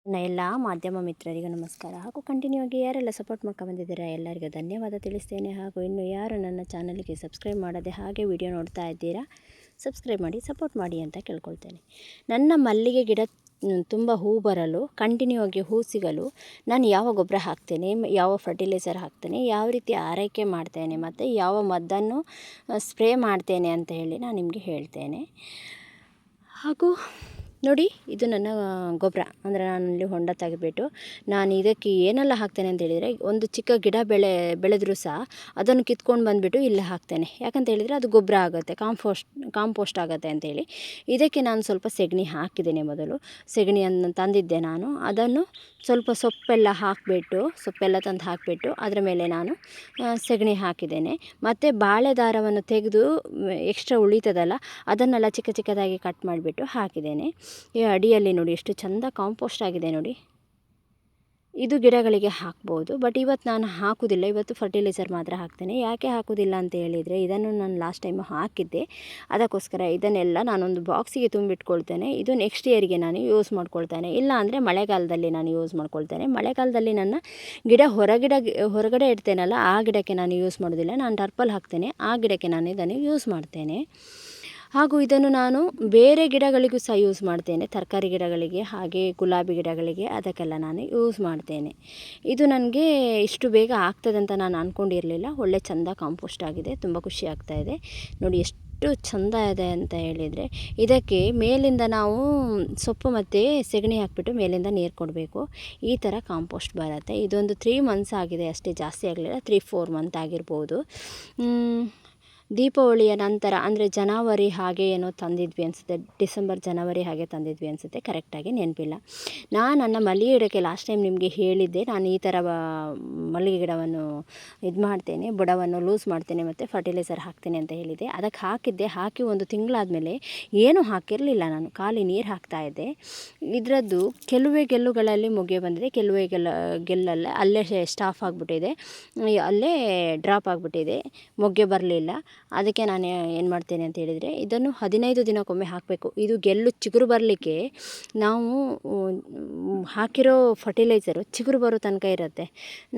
ನನ್ನ ಎಲ್ಲ ಮಾಧ್ಯಮ ಮಿತ್ರರಿಗೂ ನಮಸ್ಕಾರ ಹಾಗೂ ಕಂಟಿನ್ಯೂ ಆಗಿ ಯಾರೆಲ್ಲ ಸಪೋರ್ಟ್ ಮಾಡ್ಕೊಂಡು ಬಂದಿದ್ದೀರಾ ಎಲ್ಲರಿಗೂ ಧನ್ಯವಾದ ತಿಳಿಸ್ತೇನೆ. ಹಾಗೂ ಇನ್ನು ಯಾರು ನನ್ನ ಚಾನಲ್ಗೆ ಸಬ್ಸ್ಕ್ರೈಬ್ ಮಾಡದೆ ಹಾಗೆ ವಿಡಿಯೋ ನೋಡ್ತಾ ಇದ್ದೀರಾ ಸಬ್ಸ್ಕ್ರೈಬ್ ಮಾಡಿ ಸಪೋರ್ಟ್ ಮಾಡಿ ಅಂತ ಕೇಳ್ಕೊಳ್ತೇನೆ. ನನ್ನ ಮಲ್ಲಿಗೆ ಗಿಡ ತುಂಬ ಹೂ ಬರಲು ಕಂಟಿನ್ಯೂ ಆಗಿ ಹೂ ಸಿಗಲು ನಾನು ಯಾವ ಗೊಬ್ಬರ ಹಾಕ್ತೇನೆ, ಯಾವ ಫರ್ಟಿಲೈಸರ್ ಹಾಕ್ತೇನೆ, ಯಾವ ರೀತಿ ಆರೈಕೆ ಮಾಡ್ತೇನೆ ಮತ್ತು ಯಾವ ಮದ್ದನ್ನು ಸ್ಪ್ರೇ ಮಾಡ್ತೇನೆ ಅಂತ ಹೇಳಿ ನಾನು ನಿಮಗೆ ಹೇಳ್ತೇನೆ. ಹಾಗೂ ನೋಡಿ, ಇದು ನನ್ನ ಗೊಬ್ಬರ ಅಂದರೆ ನಾನಲ್ಲಿ ಹೊಂಡ ತೆಗೆದುಬಿಟ್ಟು ನಾನು ಇದಕ್ಕೆ ಏನೆಲ್ಲ ಹಾಕ್ತೇನೆ ಅಂತ ಹೇಳಿದರೆ, ಒಂದು ಚಿಕ್ಕ ಗಿಡ ಬೆಳೆದರೂ ಸಹ ಅದನ್ನು ಕಿತ್ಕೊಂಡು ಬಂದುಬಿಟ್ಟು ಇಲ್ಲಿ ಹಾಕ್ತೇನೆ. ಯಾಕಂತ ಹೇಳಿದರೆ ಅದು ಗೊಬ್ಬರ ಆಗುತ್ತೆ, ಕಾಂಪೋಸ್ಟ್ ಆಗುತ್ತೆ ಅಂತೇಳಿ. ಇದಕ್ಕೆ ನಾನು ಸ್ವಲ್ಪ ಸೆಗಣಿ ಹಾಕಿದ್ದೇನೆ. ಮೊದಲು ಸೆಗಣಿಯನ್ನು ತಂದಿದ್ದೆ ನಾನು, ಅದನ್ನು ಸ್ವಲ್ಪ ಸೊಪ್ಪೆಲ್ಲ ತಂದು ಹಾಕಿಬಿಟ್ಟು ಅದರ ಮೇಲೆ ನಾನು ಸೆಗಣಿ ಹಾಕಿದ್ದೇನೆ. ಮತ್ತು ಬಾಳೆ ದಾರವನ್ನು ತೆಗೆದು ಎಕ್ಸ್ಟ್ರಾ ಉಳಿತದಲ್ಲ ಅದನ್ನೆಲ್ಲ ಚಿಕ್ಕ ಚಿಕ್ಕದಾಗಿ ಕಟ್ ಮಾಡಿಬಿಟ್ಟು ಹಾಕಿದ್ದೇನೆ. ಈ ಅಡಿಯಲ್ಲಿ ನೋಡಿ ಎಷ್ಟು ಚೆಂದ ಕಾಂಪೋಸ್ಟ್ ಆಗಿದೆ ನೋಡಿ. ಇದು ಗಿಡಗಳಿಗೆ ಹಾಕ್ಬೋದು, ಬಟ್ ಇವತ್ತು ನಾನು ಹಾಕೋದಿಲ್ಲ. ಇವತ್ತು ಫರ್ಟಿಲೈಸರ್ ಮಾತ್ರ ಹಾಕ್ತೇನೆ. ಯಾಕೆ ಹಾಕೋದಿಲ್ಲ ಅಂತ ಹೇಳಿದರೆ, ಇದನ್ನು ನಾನು ಲಾಸ್ಟ್ ಟೈಮ್ ಹಾಕಿದ್ದೆ, ಅದಕ್ಕೋಸ್ಕರ ಇದನ್ನೆಲ್ಲ ನಾನೊಂದು ಬಾಕ್ಸಿಗೆ ತುಂಬಿಟ್ಕೊಳ್ತೇನೆ. ಇದು ನೆಕ್ಸ್ಟ್ ಇಯರಿಗೆ ನಾನು ಯೂಸ್ ಮಾಡ್ಕೊಳ್ತೇನೆ. ಇಲ್ಲ ಅಂದರೆ ಮಳೆಗಾಲದಲ್ಲಿ ನಾನು ಯೂಸ್ ಮಾಡ್ಕೊಳ್ತೇನೆ. ಮಳೆಗಾಲದಲ್ಲಿ ನನ್ನ ಗಿಡ ಹೊರಗಡೆ ಇಡ್ತೇನಲ್ಲ, ಆ ಗಿಡಕ್ಕೆ ನಾನು ಯೂಸ್ ಮಾಡೋದಿಲ್ಲ. ನಾನು ಟರ್ಪಲ್ ಹಾಕ್ತೇನೆ, ಆ ಗಿಡಕ್ಕೆ ನಾನು ಇದನ್ನು ಯೂಸ್ ಮಾಡ್ತೇನೆ. ಹಾಗೂ ಇದನ್ನು ನಾನು ಬೇರೆ ಗಿಡಗಳಿಗೂ ಸಹ ಯೂಸ್ ಮಾಡ್ತೇನೆ, ತರಕಾರಿ ಗಿಡಗಳಿಗೆ ಹಾಗೆ ಗುಲಾಬಿ ಗಿಡಗಳಿಗೆ, ಅದಕ್ಕೆಲ್ಲ ನಾನು ಯೂಸ್ ಮಾಡ್ತೇನೆ. ಇದು ನನಗೆ ಇಷ್ಟು ಬೇಗ ಆಗ್ತದೆ ಅಂತ ನಾನು ಅಂದ್ಕೊಂಡಿರಲಿಲ್ಲ. ಒಳ್ಳೆ ಚೆಂದ ಕಾಂಪೋಸ್ಟ್ ಆಗಿದೆ, ತುಂಬ ಖುಷಿ ಆಗ್ತಾಯಿದೆ ನೋಡಿ. ಎಷ್ಟು ಚೆಂದ ಇದೆ ಅಂತ ಹೇಳಿದರೆ, ಇದಕ್ಕೆ ಮೇಲಿಂದ ನಾವು ಸೊಪ್ಪು ಮತ್ತು ಸೆಗಣಿ ಹಾಕಿಬಿಟ್ಟು ಮೇಲಿಂದ ನೀರು ಕೊಡಬೇಕು. ಈ ಥರ ಕಾಂಪೋಸ್ಟ್ ಬರುತ್ತೆ. ಇದೊಂದು 3 ಮಂತ್ಸ್ ಆಗಿದೆ ಅಷ್ಟೇ, ಜಾಸ್ತಿ ಆಗಲಿಲ್ಲ, 3-4 ಮಂತ್ ಆಗಿರ್ಬೋದು. ದೀಪಾವಳಿಯ ನಂತರ ಅಂದರೆ ಜನವರಿ ಹಾಗೆ ಏನೋ ತಂದಿದ್ವಿ ಅನಿಸುತ್ತೆ, ಡಿಸೆಂಬರ್ ಜನವರಿ ಹಾಗೆ ತಂದಿದ್ವಿ ಅನಿಸುತ್ತೆ, ಕರೆಕ್ಟಾಗಿ ನೆನಪಿಲ್ಲ. ನಾನು ನನ್ನ ಮಲ್ಲಿಗೆ ಗಿಡಕ್ಕೆ ಲಾಸ್ಟ್ ಟೈಮ್ ನಿಮಗೆ ಹೇಳಿದ್ದೆ, ನಾನು ಈ ಥರ ಮಲ್ಲಿಗೆ ಗಿಡವನ್ನು ಇದು ಮಾಡ್ತೇನೆ, ಬುಡವನ್ನು ಲೂಸ್ ಮಾಡ್ತೇನೆ ಮತ್ತು ಫರ್ಟಿಲೈಸರ್ ಹಾಕ್ತೇನೆ ಅಂತ ಹೇಳಿದ್ದೆ. ಅದಕ್ಕೆ ಹಾಕಿ ಒಂದು ತಿಂಗಳಾದಮೇಲೆ ಏನೂ ಹಾಕಿರಲಿಲ್ಲ, ನಾನು ಖಾಲಿ ನೀರು ಹಾಕ್ತಾಯಿದ್ದೆ. ಇದರದ್ದು ಕೆಲವೇ ಗೆಲ್ಲುಗಳಲ್ಲಿ ಮೊಗ್ಗೆ ಬಂದಿದೆ, ಕೆಲವೇ ಗೆಲ್ಲಲ್ಲ ಅಲ್ಲೇ ಸ್ಟಾಫ್ ಆಗಿಬಿಟ್ಟಿದೆ, ಅಲ್ಲೇ ಡ್ರಾಪ್ ಆಗಿಬಿಟ್ಟಿದೆ, ಮೊಗ್ಗೆ ಬರಲಿಲ್ಲ. ಅದಕ್ಕೆ ನಾನು ಏನು ಮಾಡ್ತೇನೆ ಅಂತ ಹೇಳಿದರೆ, ಇದನ್ನು 15 ದಿನಕ್ಕೊಮ್ಮೆ ಹಾಕಬೇಕು. ಇದು ಗೆಲ್ಲು ಚಿಗುರು ಬರಲಿಕ್ಕೆ ನಾವು ಹಾಕಿರೋ ಫರ್ಟಿಲೈಸರು ಚಿಗುರು ಬರೋ ತನಕ ಇರುತ್ತೆ.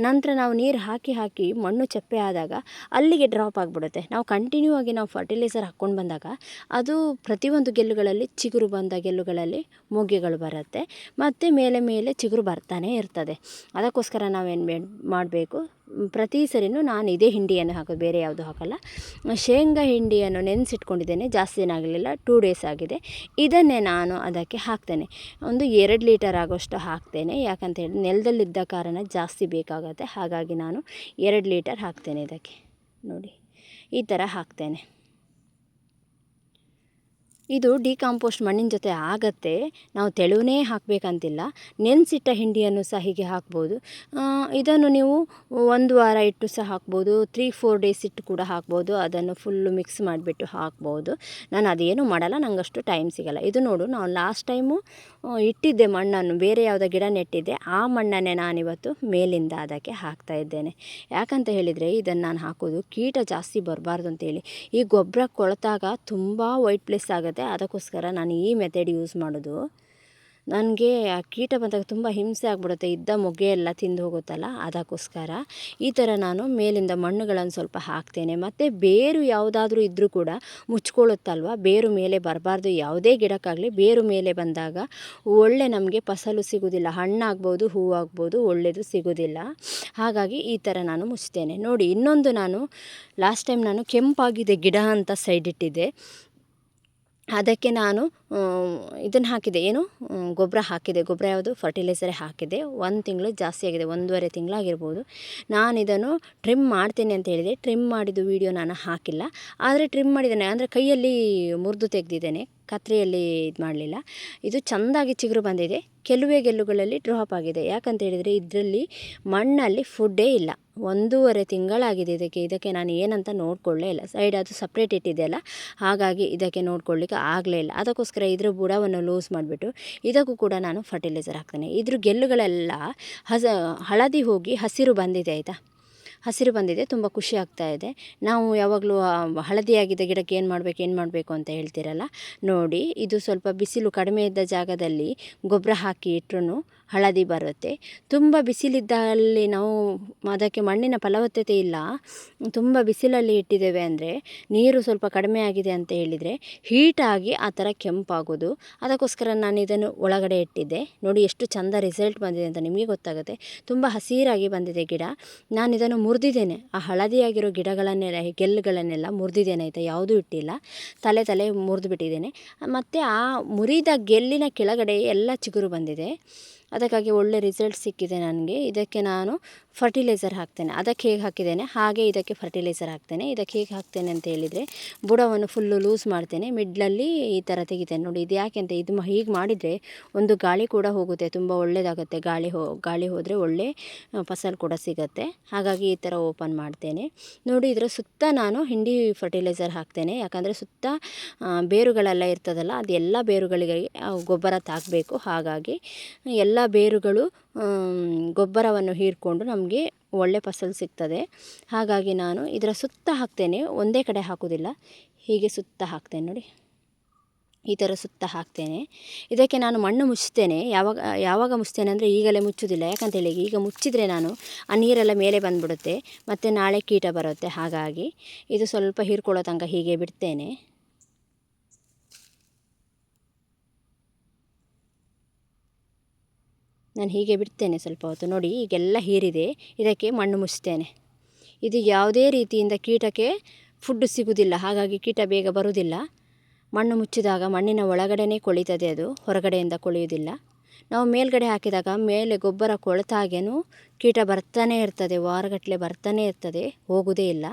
ನಂತರ ನಾವು ನೀರು ಹಾಕಿ ಮಣ್ಣು ಚಪ್ಪೆ ಆದಾಗ ಅಲ್ಲಿಗೆ ಡ್ರಾಪ್ ಆಗಿಬಿಡುತ್ತೆ. ನಾವು ಕಂಟಿನ್ಯೂ ಆಗಿ ನಾವು ಫರ್ಟಿಲೈಸರ್ ಹಾಕ್ಕೊಂಡು ಬಂದಾಗ ಅದು ಪ್ರತಿಯೊಂದು ಗೆಲ್ಲುಗಳಲ್ಲಿ ಚಿಗುರು ಬಂದ ಗೆಲ್ಲುಗಳಲ್ಲಿ ಮೊಗ್ಗೆಗಳು ಬರುತ್ತೆ ಮತ್ತು ಮೇಲೆ ಚಿಗುರು ಬರ್ತಾನೆ ಇರ್ತದೆ. ಅದಕ್ಕೋಸ್ಕರ ನಾವೇನು ಮಾಡಬೇಕು, ಪ್ರತಿ ಸರಿನೂ ನಾನು ಇದೇ ಹಿಂಡಿಯನ್ನು ಹಾಕೋದು, ಬೇರೆ ಯಾವುದು ಹಾಕಲ್ಲ. ಶೇಂಗಾ ಹಿಂಡಿಯನ್ನು ನೆನೆಸಿಟ್ಕೊಂಡಿದ್ದೇನೆ, ಜಾಸ್ತಿ ದಿನ ಆಗಲಿಲ್ಲ, 2 ಡೇಸ್ ಆಗಿದೆ. ಇದನ್ನೇ ನಾನು ಅದಕ್ಕೆ ಹಾಕ್ತೇನೆ. ಒಂದು 2 ಲೀಟರ್ ಆಗೋಷ್ಟು ಹಾಕ್ತೇನೆ. ಯಾಕಂತೇಳಿ ನೆಲದಲ್ಲಿದ್ದ ಕಾರಣ ಜಾಸ್ತಿ ಬೇಕಾಗುತ್ತೆ, ಹಾಗಾಗಿ ನಾನು 2 ಲೀಟರ್ ಹಾಕ್ತೇನೆ ಇದಕ್ಕೆ. ನೋಡಿ ಈ ಥರ ಹಾಕ್ತೇನೆ. ಇದು ಡಿಕಾಂಪೋಸ್ಟ್ ಮಣ್ಣಿನ ಜೊತೆ ಆಗತ್ತೆ, ನಾವು ತೆಳುವೇ ಹಾಕಬೇಕಂತಿಲ್ಲ. ನೆನೆಸಿಟ್ಟ ಹಿಂಡಿಯನ್ನು ಸಹ ಹೀಗೆ ಹಾಕ್ಬೋದು. ಇದನ್ನು ನೀವು 1 ವಾರ ಇಟ್ಟು ಸಹ ಹಾಕ್ಬೋದು, 3-4 ಡೇಸ್ ಇಟ್ಟು ಕೂಡ ಹಾಕ್ಬೋದು. ಅದನ್ನು ಫುಲ್ಲು ಮಿಕ್ಸ್ ಮಾಡಿಬಿಟ್ಟು ಹಾಕ್ಬೋದು. ನಾನು ಅದೇನು ಮಾಡಲ್ಲ, ನನಗಷ್ಟು ಟೈಮ್ ಸಿಗಲ್ಲ. ಇದು ನೋಡು, ನಾವು ಲಾಸ್ಟ್ ಟೈಮು ಇಟ್ಟಿದ್ದೆ ಮಣ್ಣನ್ನು, ಬೇರೆ ಯಾವುದೋ ಗಿಡ ನೆಟ್ಟಿದ್ದೆ, ಆ ಮಣ್ಣನ್ನೇ ನಾನಿವತ್ತು ಮೇಲಿಂದ ಅದಕ್ಕೆ ಹಾಕ್ತಾ ಇದ್ದೇನೆ. ಯಾಕಂತ ಹೇಳಿದರೆ, ಇದನ್ನು ನಾನು ಹಾಕೋದು ಕೀಟ ಜಾಸ್ತಿ ಬರಬಾರ್ದು ಅಂತೇಳಿ. ಈ ಗೊಬ್ಬರ ಕೊಳೆತಾಗ ತುಂಬ ವೈಟ್ ಪ್ಲೇಸ್ ಆಗುತ್ತೆ, ಅದಕ್ಕೋಸ್ಕರ ನಾನು ಈ ಮೆಥಡ್ ಯೂಸ್ ಮಾಡೋದು. ನನಗೆ ಆ ಕೀಟ ಬಂದಾಗ ತುಂಬ ಹಿಂಸೆ ಆಗಿಬಿಡುತ್ತೆ, ಇದ್ದ ಮೊಗ್ಗೆ ಎಲ್ಲ ತಿಂದು ಹೋಗುತ್ತಲ್ಲ, ಅದಕ್ಕೋಸ್ಕರ ಈ ಥರ ನಾನು ಮೇಲಿಂದ ಮಣ್ಣುಗಳನ್ನು ಸ್ವಲ್ಪ ಹಾಕ್ತೇನೆ. ಮತ್ತು ಬೇರು ಯಾವುದಾದ್ರೂ ಇದ್ದರೂ ಕೂಡ ಮುಚ್ಕೊಳ್ಳುತ್ತಲ್ವ, ಬೇರು ಮೇಲೆ ಬರಬಾರ್ದು. ಯಾವುದೇ ಗಿಡಕ್ಕಾಗಲಿ ಬೇರು ಮೇಲೆ ಬಂದಾಗ ಒಳ್ಳೆ ನಮಗೆ ಫಸಲು ಸಿಗೋದಿಲ್ಲ, ಹಣ್ಣಾಗ್ಬೋದು, ಹೂವಾಗ್ಬೋದು, ಒಳ್ಳೆಯದು ಸಿಗೋದಿಲ್ಲ. ಹಾಗಾಗಿ ಈ ಥರ ನಾನು ಮುಚ್ತೇನೆ. ನೋಡಿ, ಇನ್ನೊಂದು ನಾನು ಲಾಸ್ಟ್ ಟೈಮ್ ನಾನು ಕೆಂಪಾಗಿದೆ ಗಿಡ ಅಂತ ಸೈಡ್ ಇಟ್ಟಿದ್ದೆ, ಅದಕ್ಕೆ ನಾನು ಇದನ್ನು ಹಾಕಿದೆ, ಏನು ಗೊಬ್ಬರ ಹಾಕಿದೆ. ಗೊಬ್ಬರ ಯಾವುದು, ಫರ್ಟಿಲೈಸರೇ ಹಾಕಿದೆ. 1 ತಿಂಗಳು ಜಾಸ್ತಿ ಆಗಿದೆ, 1.5 ತಿಂಗಳಾಗಿರ್ಬೋದು. ನಾನು ಇದನ್ನು ಟ್ರಿಮ್ ಮಾಡ್ತೇನೆ ಅಂತ ಹೇಳಿದೆ, ಟ್ರಿಮ್ ಮಾಡಿದ್ದು ವೀಡಿಯೋ ನಾನು ಹಾಕಿಲ್ಲ. ಆದರೆ ಟ್ರಿಮ್ ಮಾಡಿದ್ದೇನೆ ಅಂದರೆ ಕೈಯಲ್ಲಿ ಮುರಿದು ತೆಗೆದಿದ್ದೇನೆ, ಕತ್ರಿಯಲ್ಲಿ ಇದು ಮಾಡಲಿಲ್ಲ. ಇದು ಚೆಂದಾಗಿ ಚಿಗುರು ಬಂದಿದೆ, ಕೆಲವೇ ಗೆಲ್ಲುಗಳಲ್ಲಿ ಡ್ರಾಪ್ ಆಗಿದೆ. ಯಾಕಂತ ಹೇಳಿದರೆ ಇದರಲ್ಲಿ ಮಣ್ಣಲ್ಲಿ ಫುಡ್ಡೇ ಇಲ್ಲ. 1.5 ತಿಂಗಳಾಗಿದೆ ಇದಕ್ಕೆ ನಾನು ಏನಂತ ನೋಡಿಕೊಳ್ಳೇ ಇಲ್ಲ. ಸೈಡ್ ಅದು ಸಪ್ರೇಟ್ ಇಟ್ಟಿದೆಯಲ್ಲ, ಹಾಗಾಗಿ ಇದಕ್ಕೆ ನೋಡ್ಕೊಳ್ಳಿಕ್ಕೆ ಆಗಲೇ ಇಲ್ಲ. ಅದಕ್ಕೋಸ್ಕರ ಇದ್ರ ಬುಡವನ್ನು ಲೂಸ್ ಮಾಡಿಬಿಟ್ಟು ಇದಕ್ಕೂ ಕೂಡ ನಾನು ಫರ್ಟಿಲೈಸರ್ ಹಾಕ್ತೇನೆ. ಇದ್ರ ಗೆಲ್ಲುಗಳೆಲ್ಲ ಹಳದಿ ಹೋಗಿ ಹಸಿರು ಬಂದಿದೆ, ಆಯಿತಾ. ಹಸಿರು ಬಂದಿದೆ, ತುಂಬ ಖುಷಿ ಆಗ್ತಾ ಇದೆ. ನಾವು ಯಾವಾಗಲೂ ಹಳದಿಯಾಗಿದ್ದ ಗಿಡಕ್ಕೆ ಏನು ಮಾಡಬೇಕು ಅಂತ ಹೇಳ್ತೀರಲ್ಲ, ನೋಡಿ ಇದು ಸ್ವಲ್ಪ ಬಿಸಿಲು ಕಡಿಮೆ ಇದ್ದ ಜಾಗದಲ್ಲಿ ಗೊಬ್ಬರ ಹಾಕಿ ಇಟ್ಟರು ಹಳದಿ ಬರುತ್ತೆ. ತುಂಬ ಬಿಸಿಲಿದ್ದಲ್ಲಿ ನಾವು ಅದಕ್ಕೆ ಮಣ್ಣಿನ ಫಲವತ್ತತೆ ಇಲ್ಲ, ತುಂಬ ಬಿಸಿಲಲ್ಲಿ ಇಟ್ಟಿದ್ದೇವೆ ಅಂದರೆ, ನೀರು ಸ್ವಲ್ಪ ಕಡಿಮೆ ಆಗಿದೆ ಅಂತ ಹೇಳಿದರೆ ಹೀಟಾಗಿ ಆ ಥರ ಕೆಂಪಾಗೋದು. ಅದಕ್ಕೋಸ್ಕರ ನಾನು ಇದನ್ನು ಒಳಗಡೆ ಇಟ್ಟಿದ್ದೆ. ನೋಡಿ ಎಷ್ಟು ಚಂದ ರಿಸಲ್ಟ್ ಬಂದಿದೆ ಅಂತ ನಿಮಗೆ ಗೊತ್ತಾಗುತ್ತೆ. ತುಂಬ ಹಸಿರಾಗಿ ಬಂದಿದೆ ಗಿಡ. ನಾನು ಇದನ್ನು ಮುರಿದಿದ್ದೇನೆ, ಆ ಹಳದಿಯಾಗಿರೋ ಗಿಡಗಳನ್ನೆಲ್ಲ ಗೆಲ್ಲುಗಳನ್ನೆಲ್ಲ ಮುರಿದಿದ್ದೇನೆ ಆಯಿತಾ, ಯಾವುದೂ ಇಟ್ಟಿಲ್ಲ. ತಲೆ ಮುರಿದು ಬಿಟ್ಟಿದ್ದೇನೆ. ಮತ್ತು ಆ ಮುರಿದ ಗೆಲ್ಲಿನ ಕೆಳಗಡೆ ಎಲ್ಲ ಚಿಗುರು ಬಂದಿದೆ. ಅದಕ್ಕಾಗಿ ಒಳ್ಳೆ ರಿಸಲ್ಟ್ ಸಿಕ್ಕಿದೆ ನನಗೆ. ಇದಕ್ಕೆ ನಾನು ಫರ್ಟಿಲೈಸರ್ ಹಾಕ್ತೇನೆ. ಅದಕ್ಕೆ ಹೇಗೆ ಹಾಕಿದ್ದೇನೆ ಹಾಗೆ ಇದಕ್ಕೆ ಫರ್ಟಿಲೈಸರ್ ಹಾಕ್ತೇನೆ. ಇದಕ್ಕೆ ಹೇಗೆ ಹಾಕ್ತೇನೆ ಅಂತ ಹೇಳಿದರೆ, ಬುಡವನ್ನು ಫುಲ್ಲು ಲೂಸ್ ಮಾಡ್ತೇನೆ, ಮಿಡ್ಲಲ್ಲಿ ಈ ಥರ ತೆಗಿತೇನೆ. ನೋಡಿ ಇದು ಯಾಕೆ ಅಂತ, ಇದು ಹೀಗೆ ಮಾಡಿದರೆ ಒಂದು ಗಾಳಿ ಕೂಡ ಹೋಗುತ್ತೆ, ತುಂಬ ಒಳ್ಳೆಯದಾಗುತ್ತೆ. ಗಾಳಿ ಹೋದರೆ ಒಳ್ಳೆ ಫಸಲು ಕೂಡ ಸಿಗುತ್ತೆ. ಹಾಗಾಗಿ ಈ ಥರ ಓಪನ್ ಮಾಡ್ತೇನೆ. ನೋಡಿ ಇದರ ಸುತ್ತ ನಾನು ಹಿಂಡಿ ಫರ್ಟಿಲೈಸರ್ ಹಾಕ್ತೇನೆ. ಯಾಕಂದರೆ ಸುತ್ತ ಬೇರುಗಳೆಲ್ಲ ಇರ್ತದಲ್ಲ, ಅದೆಲ್ಲ ಬೇರುಗಳಿಗೆ ಗೊಬ್ಬರ ತಾಕಬೇಕು. ಹಾಗಾಗಿ ಎಲ್ಲ ಬೇರುಗಳು ಗೊಬ್ಬರವನ್ನು ಹೀರಿಕೊಂಡು ನಮಗೆ ಒಳ್ಳೆ ಫಸಲು ಸಿಗ್ತದೆ. ಹಾಗಾಗಿ ನಾನು ಇದರ ಸುತ್ತ ಹಾಕ್ತೇನೆ, ಒಂದೇ ಕಡೆ ಹಾಕೋದಿಲ್ಲ, ಹೀಗೆ ಸುತ್ತ ಹಾಕ್ತೇನೆ. ನೋಡಿ ಈ ಥರ ಸುತ್ತ ಹಾಕ್ತೇನೆ. ಇದಕ್ಕೆ ನಾನು ಮಣ್ಣು ಮುಚ್ತೇನೆ. ಯಾವಾಗ ಮುಚ್ತೇನೆ ಅಂದರೆ ಈಗಲೇ ಮುಚ್ಚೋದಿಲ್ಲ. ಯಾಕಂತೇಳಿ ಈಗ ಮುಚ್ಚಿದರೆ ನಾನು ಆ ನೀರೆಲ್ಲ ಮೇಲೆ ಬಂದುಬಿಡುತ್ತೆ, ಮತ್ತು ನಾಳೆ ಕೀಟ ಬರುತ್ತೆ. ಹಾಗಾಗಿ ಇದು ಸ್ವಲ್ಪ ಹೀರ್ಕೊಳ್ಳೋ ತನಕ ಹೀಗೆ ಬಿಡ್ತೇನೆ. ನಾನು ಹೀಗೆ ಬಿಡ್ತೇನೆ ಸ್ವಲ್ಪ ಹೊತ್ತು. ನೋಡಿ ಈಗೆಲ್ಲ ಹೀರಿದೆ. ಇದಕ್ಕೆ ಮಣ್ಣು ಮುಚ್ತೇನೆ. ಇದು ಯಾವುದೇ ರೀತಿಯಿಂದ ಕೀಟಕ್ಕೆ ಫುಡ್ ಸಿಗುವುದಿಲ್ಲ, ಹಾಗಾಗಿ ಕೀಟ ಬೇಗ ಬರುವುದಿಲ್ಲ. ಮಣ್ಣು ಮುಚ್ಚಿದಾಗ ಮಣ್ಣಿನ ಒಳಗಡೆನೇ ಕೊಳಿತದೆ, ಅದು ಹೊರಗಡೆಯಿಂದ ಕೊಳೆಯುವುದಿಲ್ಲ. ನಾವು ಮೇಲ್ಗಡೆ ಹಾಕಿದಾಗ ಮೇಲೆ ಗೊಬ್ಬರ ಕೊಳೆತಾಗೇನು ಕೀಟ ಬರ್ತಾನೆ ಇರ್ತದೆ, ವಾರಗಟ್ಟಲೆ ಬರ್ತಾನೆ ಇರ್ತದೆ, ಹೋಗುವುದೇ ಇಲ್ಲ.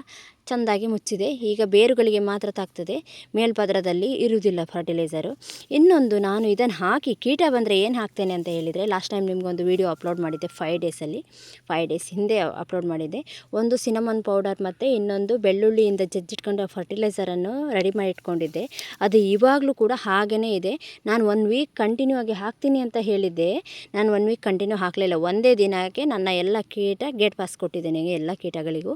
ಚೆಂದಾಗಿ ಮುಚ್ಚಿದೆ. ಈಗ ಬೇರುಗಳಿಗೆ ಮಾತ್ರ ತಾಗ್ತದೆ, ಮೇಲ್ಪದರದಲ್ಲಿ ಇರುವುದಿಲ್ಲ ಫರ್ಟಿಲೈಸರು. ಇನ್ನೊಂದು, ನಾನು ಇದನ್ನು ಹಾಕಿ ಕೀಟ ಬಂದರೆ ಏನು ಹಾಕ್ತೇನೆ ಅಂತ ಹೇಳಿದರೆ, ಲಾಸ್ಟ್ ಟೈಮ್ ನಿಮಗೊಂದು ವಿಡಿಯೋ ಅಪ್ಲೋಡ್ ಮಾಡಿದ್ದೆ 5 ಡೇಸ್ ಹಿಂದೆ ಅಪ್ಲೋಡ್ ಮಾಡಿದ್ದೆ. ಒಂದು ಸಿನಮನ್ ಪೌಡರ್ ಮತ್ತು ಇನ್ನೊಂದು ಬೆಳ್ಳುಳ್ಳಿಯಿಂದ ಜಜ್ಜಿಟ್ಕೊಂಡು ಫರ್ಟಿಲೈಸರನ್ನು ರೆಡಿ ಮಾಡಿ ಇಟ್ಕೊಂಡಿದ್ದೆ. ಅದು ಇವಾಗಲೂ ಕೂಡ ಹಾಗೇ ಇದೆ. ನಾನು 1 ವೀಕ್ ಕಂಟಿನ್ಯೂ ಆಗಿ ಹಾಕ್ತೀನಿ ಅಂತ ಹೇಳಿದ್ದೆ. ನಾನು 1 ವೀಕ್ ಕಂಟಿನ್ಯೂ ಹಾಕಲಿಲ್ಲ. ಒಂದೇ ದಿನಕ್ಕೆ ನನ್ನ ಎಲ್ಲ ಕೀಟ ಗೇಟ್ ಪಾಸ್ ಕೊಟ್ಟಿದ್ದೇನೆ, ಎಲ್ಲ ಕೀಟಗಳಿಗೂ.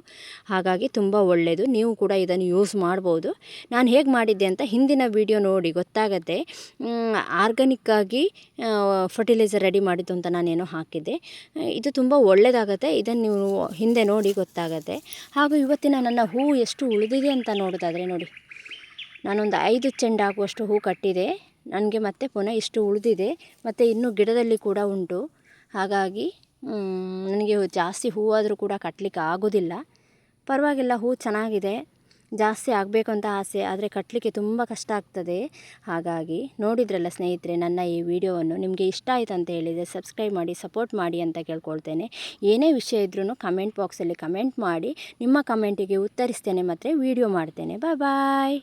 ಹಾಗಾಗಿ ತುಂಬ ಒಳ್ಳೆಯದು. ನೀವು ಕೂಡ ಇದನ್ನು ಯೂಸ್ ಮಾಡ್ಬೋದು. ನಾನು ಹೇಗೆ ಮಾಡಿದ್ದೆ ಅಂತ ಹಿಂದಿನ ವಿಡಿಯೋ ನೋಡಿ ಗೊತ್ತಾಗತ್ತೆ. ಆರ್ಗಾನಿಕ್ಕಾಗಿ ಫರ್ಟಿಲೈಸರ್ ರೆಡಿ ಮಾಡಿದ್ದು ಅಂತ ನಾನೇನೋ ಹಾಕಿದ್ದೆ. ಇದು ತುಂಬ ಒಳ್ಳೆಯದಾಗತ್ತೆ. ಇದನ್ನು ನೀವು ಹಿಂದೆ ನೋಡಿ ಗೊತ್ತಾಗತ್ತೆ. ಹಾಗೂ ಇವತ್ತಿನ ನನ್ನ ಹೂವು ಎಷ್ಟು ಉಳಿದಿದೆ ಅಂತ ನೋಡೋದಾದರೆ ನೋಡಿ, ನಾನೊಂದು 5 ಚೆಂಡಾಗುವಷ್ಟು ಹೂ ಕಟ್ಟಿದೆ. ನನಗೆ ಮತ್ತೆ ಪುನಃ ಇಷ್ಟು ಉಳಿದಿದೆ, ಮತ್ತು ಇನ್ನೂ ಗಿಡದಲ್ಲಿ ಕೂಡ ಉಂಟು. ಹಾಗಾಗಿ ನನಗೆ ಜಾಸ್ತಿ ಹೂವಾದರೂ ಕೂಡ ಕಟ್ಟಲಿಕ್ಕೆ ಆಗೋದಿಲ್ಲ. ಪರವಾಗಿಲ್ಲ, ಹೂ ಚೆನ್ನಾಗಿದೆ. ಜಾಸ್ತಿ ಆಗಬೇಕು ಅಂತ ಆಸೆ, ಆದರೆ ಕಟ್ಟಲಿಕ್ಕೆ ತುಂಬ ಕಷ್ಟ ಆಗ್ತದೆ. ಹಾಗಾಗಿ ನೋಡಿದ್ರಲ್ಲ ಸ್ನೇಹಿತರೆ, ನನ್ನ ಈ ವಿಡಿಯೋವನ್ನು ನಿಮಗೆ ಇಷ್ಟ ಆಯಿತು ಅಂತ ಹೇಳಿದರೆ ಸಬ್ಸ್ಕ್ರೈಬ್ ಮಾಡಿ, ಸಪೋರ್ಟ್ ಮಾಡಿ ಅಂತ ಕೇಳ್ಕೊಳ್ತೇನೆ. ಏನೇ ವಿಷಯ ಇದ್ರೂ ಕಮೆಂಟ್ ಬಾಕ್ಸಲ್ಲಿ ಕಮೆಂಟ್ ಮಾಡಿ, ನಿಮ್ಮ ಕಮೆಂಟಿಗೆ ಉತ್ತರಿಸ್ತೇನೆ ಮತ್ತು ವಿಡಿಯೋ ಮಾಡ್ತೇನೆ. ಬಾಯ್.